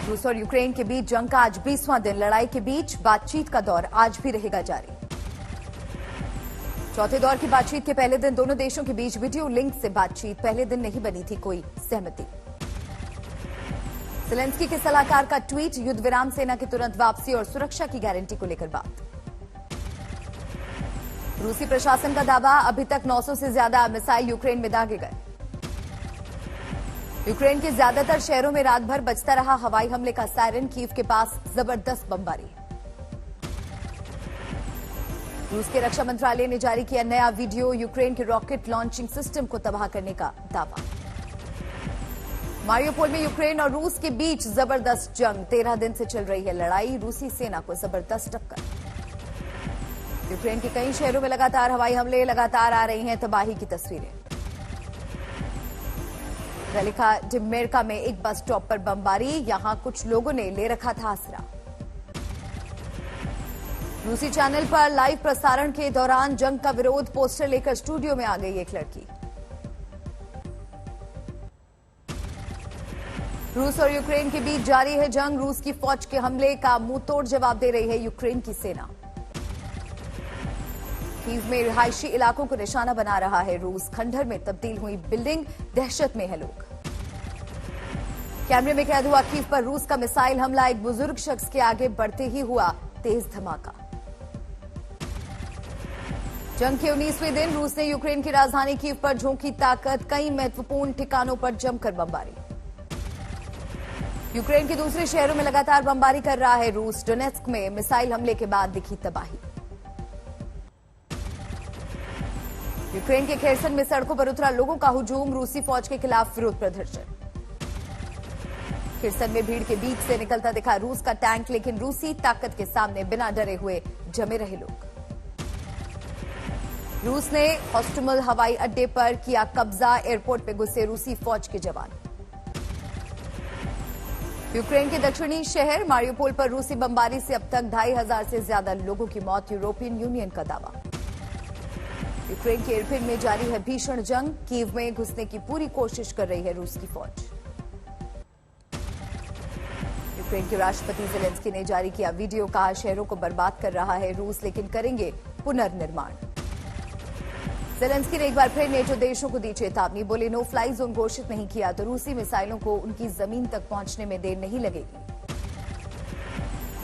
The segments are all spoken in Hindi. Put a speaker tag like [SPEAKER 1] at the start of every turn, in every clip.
[SPEAKER 1] रूस और यूक्रेन के बीच जंग का आज 20वां दिन। लड़ाई के बीच बातचीत का दौर आज भी रहेगा जारी। चौथे दौर की बातचीत के पहले दिन दोनों देशों के बीच वीडियो लिंक से बातचीत। पहले दिन नहीं बनी थी कोई सहमति। ज़ेलेंस्की के सलाहकार का ट्वीट, युद्ध विराम, सेना की तुरंत वापसी और सुरक्षा की गारंटी को लेकर बात। रूसी प्रशासन का दावा, अभी तक 900 से ज्यादा मिसाइल यूक्रेन में दागे गए। यूक्रेन के ज्यादातर शहरों में रात भर बजता रहा हवाई हमले का सायरन। कीव के पास जबरदस्त बमबारी। रूस के रक्षा मंत्रालय ने जारी किया नया वीडियो, यूक्रेन के रॉकेट लॉन्चिंग सिस्टम को तबाह करने का दावा। मारियोपोल में यूक्रेन और रूस के बीच जबरदस्त जंग। 13 दिन से चल रही है लड़ाई। रूसी सेना को जबरदस्त टक्कर। यूक्रेन के कई शहरों में लगातार हवाई हमले, लगातार आ रही हैं तबाही की तस्वीरें। वेलिका डिमेर्का में एक बस स्टॉप पर बमबारी, यहां कुछ लोगों ने ले रखा था आसरा। रूसी चैनल पर लाइव प्रसारण के दौरान जंग का विरोध पोस्टर लेकर स्टूडियो में आ गई एक लड़की। रूस और यूक्रेन के बीच जारी है जंग। रूस की फौज के हमले का मुंहतोड़ जवाब दे रही है यूक्रेन की सेना। कीव में रिहायशी इलाकों को निशाना बना रहा है रूस। खंडहर में तब्दील हुई बिल्डिंग, दहशत में है लोग। कैमरे में कैद हुआ कीव पर रूस का मिसाइल हमला। एक बुजुर्ग शख्स के आगे बढ़ते ही हुआ तेज धमाका। जंग के 19वें दिन रूस ने यूक्रेन की राजधानी कीव पर झोंकी ताकत। कई महत्वपूर्ण ठिकानों पर जमकर बमबारी। यूक्रेन के दूसरे शहरों में लगातार बमबारी कर रहा है रूस। डोनेत्स्क में मिसाइल हमले के बाद दिखी तबाही। यूक्रेन के खेरसन में सड़कों पर उतरा लोगों का हुजूम। रूसी फौज के खिलाफ विरोध प्रदर्शन। खेरसन में भीड़ के बीच से निकलता दिखा रूस का टैंक, लेकिन रूसी ताकत के सामने बिना डरे हुए जमे रहे लोग। रूस ने होस्टोमल हवाई अड्डे पर किया कब्जा। एयरपोर्ट पे घुसे रूसी फौज के जवान। यूक्रेन के दक्षिणी शहर मारियोपोल पर रूसी बमबारी से अब तक 2500 से ज्यादा लोगों की मौत। यूरोपियन यूनियन का दावा। यूक्रेन के इरपिन में जारी है भीषण जंग। कीव में घुसने की पूरी कोशिश कर रही है रूस की फौज। यूक्रेन के राष्ट्रपति ज़ेलेंस्की ने जारी किया वीडियो, कहा शहरों को बर्बाद कर रहा है रूस, लेकिन करेंगे पुनर्निर्माण। ज़ेलेंस्की ने एक बार फिर नेटो देशों को दी चेतावनी। बोले नो फ्लाई जोन घोषित नहीं किया तो रूसी मिसाइलों को उनकी जमीन तक पहुंचने में देर नहीं लगेगी।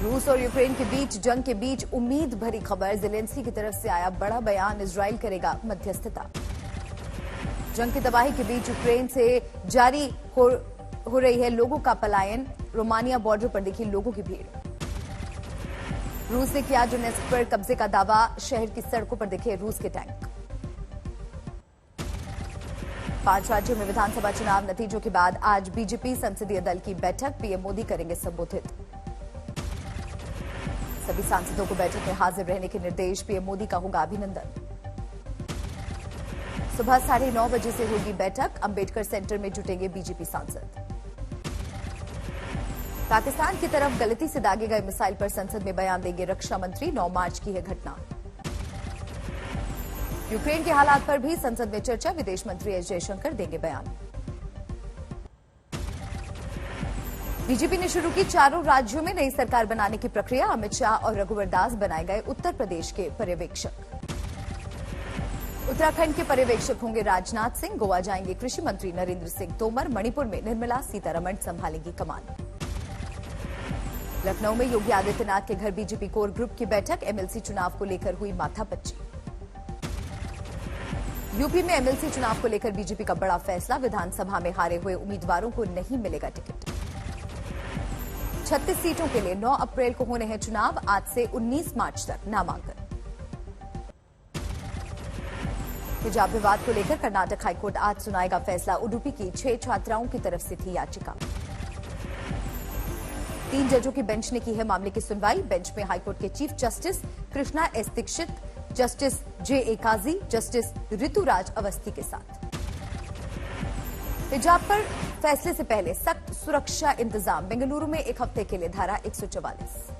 [SPEAKER 1] रूस और यूक्रेन के बीच जंग के बीच उम्मीद भरी खबर। ज़ेलेंस्की की तरफ से आया बड़ा बयान, इजराइल करेगा मध्यस्थता। जंग की तबाही के बीच यूक्रेन से जारी हो रही है लोगों का पलायन। रोमानिया बॉर्डर पर दिखी लोगों की भीड़। रूस ने किया डोनेत्स्क पर कब्जे का दावा। शहर की सड़कों पर दिखे रूस के टैंक। 5 राज्यों में विधानसभा चुनाव नतीजों के बाद आज बीजेपी संसदीय दल की बैठक। पीएम मोदी करेंगे संबोधित। सभी सांसदों को बैठक में हाजिर रहने के निर्देश। पीएम मोदी का होगा अभिनंदन। सुबह 9:30 बजे से होगी बैठक। अंबेडकर सेंटर में जुटेंगे बीजेपी सांसद। पाकिस्तान की तरफ गलती से दागे गए मिसाइल पर संसद में बयान देंगे रक्षा मंत्री। 9 मार्च की है घटना। यूक्रेन के हालात पर भी संसद में चर्चा। विदेश मंत्री एस जयशंकर देंगे बयान। बीजेपी ने शुरू की चारों राज्यों में नई सरकार बनाने की प्रक्रिया। अमित शाह और रघुवर दास बनाए गए उत्तर प्रदेश के पर्यवेक्षक। उत्तराखंड के पर्यवेक्षक होंगे राजनाथ सिंह। गोवा जाएंगे कृषि मंत्री नरेंद्र सिंह तोमर। मणिपुर में निर्मला सीतारमण संभालेंगी कमान। लखनऊ में योगी आदित्यनाथ के घर बीजेपी कोर ग्रुप की बैठक। एमएलसी चुनाव को लेकर हुई माथापच्ची। यूपी में एमएलसी चुनाव को लेकर बीजेपी का बड़ा फैसला। विधानसभा में हारे हुए उम्मीदवारों को नहीं मिलेगा टिकट। 36 सीटों के लिए 9 अप्रैल को होने हैं चुनाव। आज से 19 मार्च तक नामांकन। हिजाब विवाद को लेकर कर्नाटक हाईकोर्ट आज सुनाएगा फैसला। उडुपी की 6 छात्राओं की तरफ से थी याचिका। 3 जजों की बेंच ने की है मामले की सुनवाई। बेंच में हाईकोर्ट के chief justice Krishna S Dixit, justice J Kazi, justice Rituraj Awasthi के साथ। हिजाब पर फैसले से पहले सख्त सुरक्षा इंतजाम। बेंगलुरु में एक हफ्ते के लिए धारा 144।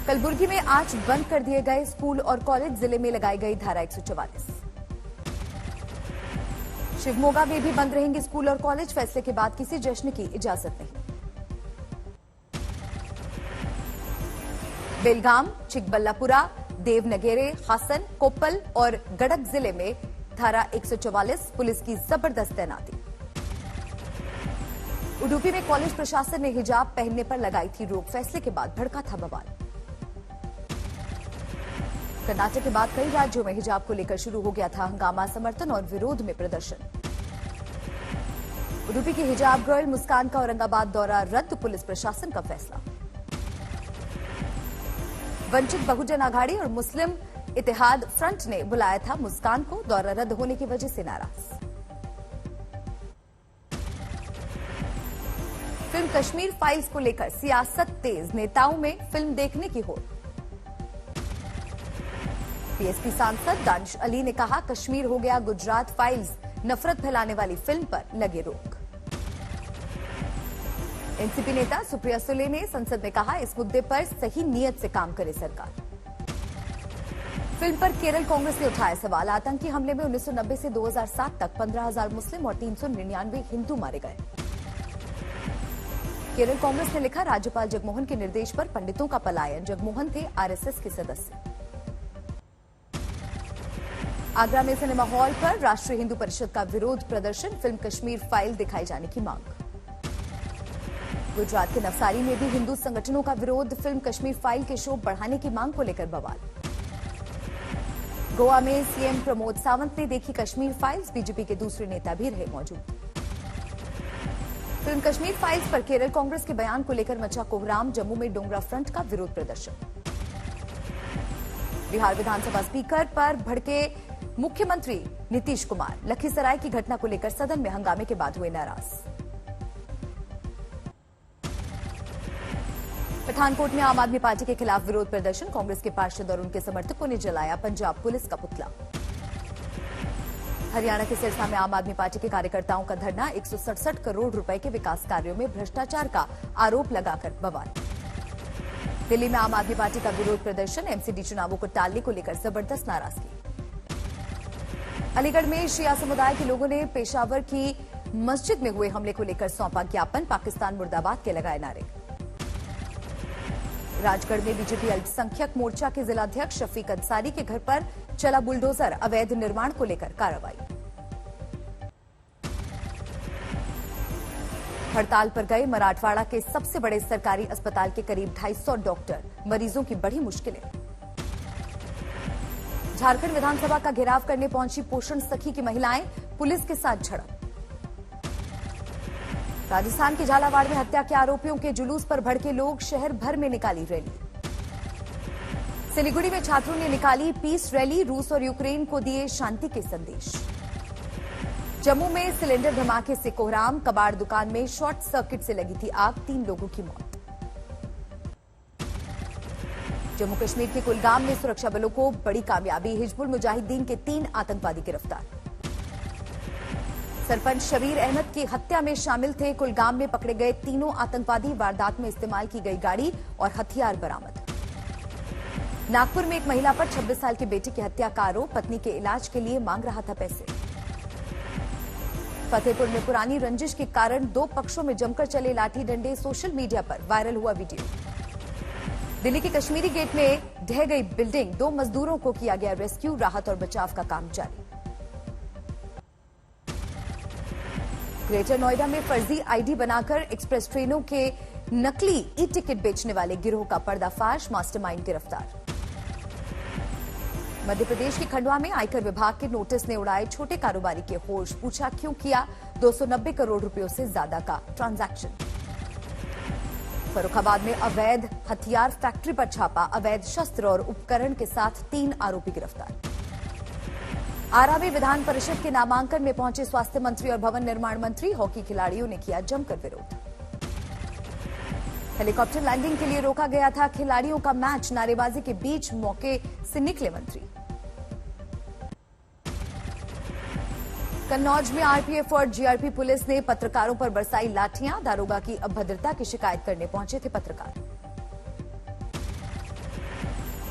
[SPEAKER 1] कलबुर्गी में आज बंद कर दिए गए स्कूल और कॉलेज। जिले में लगाई गई धारा 144। शिवमोगा में भी बंद रहेंगे स्कूल और कॉलेज। फैसले के बाद किसी जश्न की इजाजत नहीं। बेलगाम, चिकबल्लापुरा, देवनगेरे, हासन, कोप्पल और गडक जिले में धारा 144 पुलिस की जबरदस्त तैनाती। उडुपी में कॉलेज प्रशासन ने हिजाब पहनने पर लगाई थी रोक, फैसले के बाद भड़का था बवाल। कर्नाटक के बाद कई राज्यों में हिजाब को लेकर शुरू हो गया था हंगामा, समर्थन और विरोध में प्रदर्शन। उडुपी की हिजाब गर्ल मुस्कान का औरंगाबाद दौरा रद्द, पुलिस प्रशासन का फैसला। वंचित बहुजन आघाड़ी और मुस्लिम इत्तेहाद फ्रंट ने बुलाया था मुस्कान को, दौरा रद्द होने की वजह से नाराज। फिल्म कश्मीर फाइल्स को लेकर सियासत तेज, नेताओं में फिल्म देखने की होड़। बीएसपी सांसद दानिश अली ने कहा, कश्मीर हो गया गुजरात फाइल्स, नफरत फैलाने वाली फिल्म पर लगे रोक। एनसीपी नेता सुप्रिया सुले ने संसद में कहा, इस मुद्दे पर सही नीयत से काम करे सरकार। फिल्म पर केरल कांग्रेस ने उठाया सवाल, आतंकी हमले में 1990 से 2007 तक 15,000 मुस्लिम और 399 हिंदू मारे गए। केरल कांग्रेस ने लिखा, राज्यपाल जगमोहन के निर्देश पर पंडितों का पलायन, जगमोहन थे आरएसएस के सदस्य। आगरा में सिनेमा हॉल पर राष्ट्रीय हिंदू परिषद का विरोध प्रदर्शन, फिल्म कश्मीर फाइल दिखाई जाने की मांग। गुजरात के नवसारी में भी हिंदू संगठनों का विरोध, फिल्म कश्मीर फाइल के शो बढ़ाने की मांग को लेकर बवाल। गोवा में सीएम प्रमोद सावंत ने देखी कश्मीर फाइल्स, बीजेपी के दूसरे नेता भी रहे मौजूद। फिल्म कश्मीर फाइल्स पर केरल कांग्रेस के बयान को लेकर मचा कोहराम, जम्मू में डोगरा फ्रंट का विरोध प्रदर्शन। बिहार विधानसभा स्पीकर पर भड़के मुख्यमंत्री नीतीश कुमार, लखीसराय की घटना को लेकर सदन में हंगामे के बाद हुए नाराज। पठानकोट में आम आदमी पार्टी के खिलाफ विरोध प्रदर्शन, कांग्रेस के पार्षद और उनके समर्थकों ने जलाया पंजाब पुलिस का पुतला। हरियाणा के सिरसा में आम आदमी पार्टी के कार्यकर्ताओं का धरना, 167 करोड़ रुपए के विकास कार्यों में भ्रष्टाचार का आरोप लगाकर बवाल। दिल्ली में आम आदमी पार्टी का विरोध प्रदर्शन, एमसीडी चुनावों को टालने को लेकर जबरदस्त नाराजगी। अलीगढ़ में शिया समुदाय के लोगों ने पेशावर की मस्जिद में हुए हमले को लेकर सौंपा ज्ञापन, पाकिस्तान मुर्दाबाद के लगाए नारे। राजगढ़ में बीजेपी अल्पसंख्यक मोर्चा के जिलाध्यक्ष शफीक अंसारी के घर पर चला बुलडोजर, अवैध निर्माण को लेकर कार्रवाई। हड़ताल पर गए मराठवाड़ा के सबसे बड़े सरकारी अस्पताल के करीब 250 डॉक्टर, मरीजों की बड़ी मुश्किलें। झारखंड विधानसभा का घेराव करने पहुंची पोषण सखी की महिलाएं, पुलिस के साथ झड़प। राजस्थान के झालावाड़ में हत्या के आरोपियों के जुलूस पर भड़के लोग, शहर भर में निकाली रैली। सिलीगुड़ी में छात्रों ने निकाली पीस रैली, रूस और यूक्रेन को दिए शांति के संदेश। जम्मू में सिलेंडर धमाके से कोहराम, कबाड़ दुकान में शॉर्ट सर्किट से लगी थी आग, 3 लोगों की मौत। जम्मू कश्मीर के कुलगाम में सुरक्षा बलों को बड़ी कामयाबी, हिजबुल मुजाहिदीन के 3 आतंकवादी गिरफ्तार। सरपंच शबीर अहमद की हत्या में शामिल थे, कुलगाम में पकड़े गए तीनों आतंकवादी, वारदात में इस्तेमाल की गई गाड़ी और हथियार बरामद। नागपुर में एक महिला पर 26 साल के बेटे की हत्या का आरोप, पत्नी के इलाज के लिए मांग रहा था पैसे। फतेहपुर में पुरानी रंजिश के कारण 2 पक्षों में जमकर चले लाठी डंडे, सोशल मीडिया पर वायरल हुआ वीडियो। दिल्ली के कश्मीरी गेट में ढह गई बिल्डिंग, 2 मजदूरों को किया गया रेस्क्यू, राहत और बचाव का काम जारी। ग्रेटर नोएडा में फर्जी आईडी बनाकर एक्सप्रेस ट्रेनों के नकली ई टिकट बेचने वाले गिरोह का पर्दाफाश, मास्टरमाइंड गिरफ्तार। मध्य प्रदेश के खंडवा में आयकर विभाग के नोटिस ने उड़ाए छोटे कारोबारी के होश, पूछा क्यों किया 290 करोड़ रुपयों से ज्यादा का ट्रांजैक्शन। फर्रुखाबाद में अवैध हथियार फैक्ट्री पर छापा, अवैध शस्त्र और उपकरण के साथ 3 आरोपी गिरफ्तार। आरा में विधान परिषद के नामांकन में पहुंचे स्वास्थ्य मंत्री और भवन निर्माण मंत्री, हॉकी खिलाड़ियों ने किया जमकर विरोध। हेलीकॉप्टर लैंडिंग के लिए रोका गया था खिलाड़ियों का मैच, नारेबाजी के बीच मौके से निकले मंत्री। कन्नौज में आरपीएफ और जीआरपी पुलिस ने पत्रकारों पर बरसाई लाठियां, दारोगा की अभद्रता की शिकायत करने पहुंचे थे पत्रकार।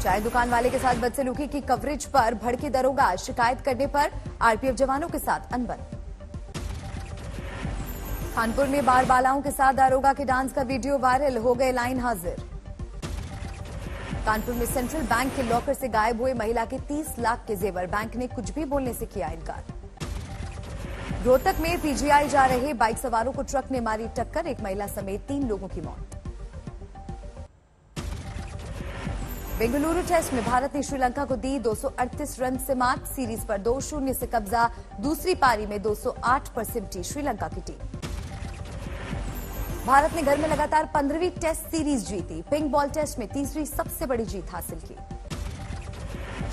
[SPEAKER 1] चाय दुकान वाले के साथ बदसलूकी की कवरेज पर भड़के दरोगा, शिकायत करने पर आरपीएफ जवानों के साथ अनबन। कानपुर में बार बालाओं के साथ दारोगा के डांस का वीडियो वायरल, हो गए लाइन हाजिर। कानपुर में सेंट्रल बैंक के लॉकर से गायब हुए महिला के 30 लाख के जेवर, बैंक ने कुछ भी बोलने से किया इनकार। रोहतक में पीजीआई जा रहे बाइक सवारों को ट्रक ने मारी टक्कर, एक महिला समेत 3 लोगों की मौत। बेंगलुरु टेस्ट में भारत ने श्रीलंका को दी 238 रन से मात, सीरीज पर 2-0 से कब्जा, दूसरी पारी में 208 पर सिमटी श्रीलंका की टीम। भारत ने घर में लगातार 15वीं टेस्ट सीरीज जीती, पिंक बॉल टेस्ट में तीसरी सबसे बड़ी जीत हासिल की।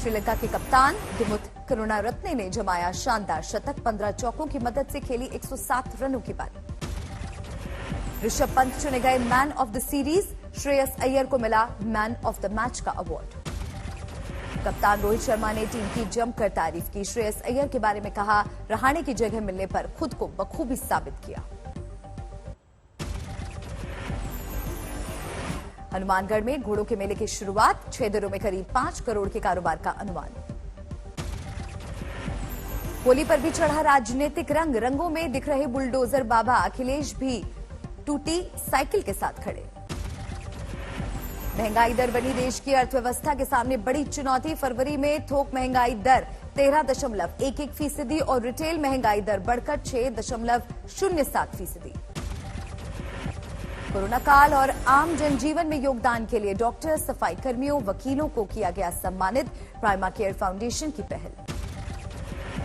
[SPEAKER 1] श्रीलंका के कप्तान दिमुथ करुणारत्ने ने जमाया शानदार शतक, 15 चौकों की मदद से खेली 107 रनों की पारी। ऋषभ पंत चुने गए man of the series, Shreyas Iyer को मिला मैन ऑफ द मैच का अवार्ड। कप्तान रोहित शर्मा ने टीम की जमकर तारीफ की, श्रेयस अय्यर के बारे में कहा, रहाणे की जगह मिलने पर खुद को बखूबी साबित किया। हनुमानगढ़ में घोड़ों के मेले की शुरुआत, 6 दिनों में करीब 5 करोड़ के कारोबार का अनुमान। होली पर भी चढ़ा राजनीतिक रंग, रंगों में दिख रहे बुलडोजर बाबा, अखिलेश भी टूटी साइकिल के साथ खड़े। महंगाई दर बनी देश की अर्थव्यवस्था के सामने बड़ी चुनौती, फरवरी में थोक महंगाई दर 13.11% और रिटेल महंगाई दर बढ़कर 6.07%। कोरोना काल और आम जनजीवन में योगदान के लिए डॉक्टर, सफाई कर्मियों, वकीलों को किया गया सम्मानित, प्राइमा केयर फाउंडेशन की पहल।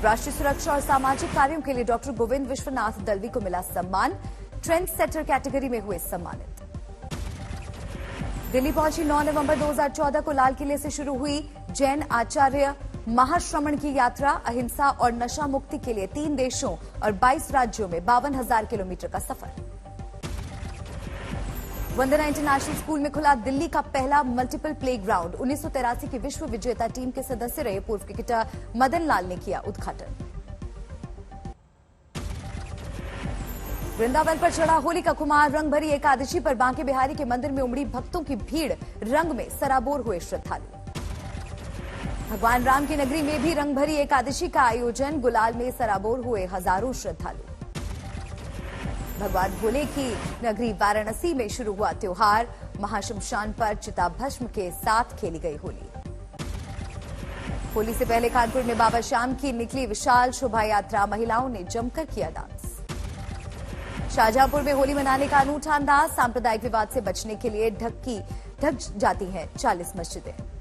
[SPEAKER 1] राष्ट्रीय सुरक्षा और सामाजिक कार्यों के लिए डॉक्टर गोविंद विश्वनाथ दलवी को मिला सम्मान, ट्रेंड सेटर कैटेगरी में हुए सम्मानित। दिल्ली पहुंची 9 नवंबर 2014 को लाल किले से शुरू हुई जैन आचार्य महाश्रमण की यात्रा, अहिंसा और नशा मुक्ति के लिए 3 देशों और 22 राज्यों में 52,000 किलोमीटर का सफर। वंदना इंटरनेशनल स्कूल में खुला दिल्ली का पहला मल्टीपल प्लेग्राउंड, 1983 की विश्व विजेता टीम के सदस्य रहे पूर्व क्रिकेटर मदन लाल ने किया उद्घाटन। वृंदावन पर चढ़ा होली का खुमार, रंग भरी एकादशी पर बांके बिहारी के मंदिर में उमड़ी भक्तों की भीड़, रंग में सराबोर हुए श्रद्धालु। भगवान राम की नगरी में भी रंग भरी एकादशी का आयोजन, गुलाल में सराबोर हुए हजारों श्रद्धालु। भगवान भोले की नगरी वाराणसी में शुरू हुआ त्योहार, महाशमशान पर चिताभस्म के साथ खेली गई होली। होली से पहले कानपुर में बाबा श्याम की निकली विशाल शोभा यात्रा, महिलाओं ने जमकर किया डांस। शाहजहांपुर में होली मनाने का अनूठा अंदाज, सांप्रदायिक विवाद से बचने के लिए ढक जाती हैं 40 मस्जिदें।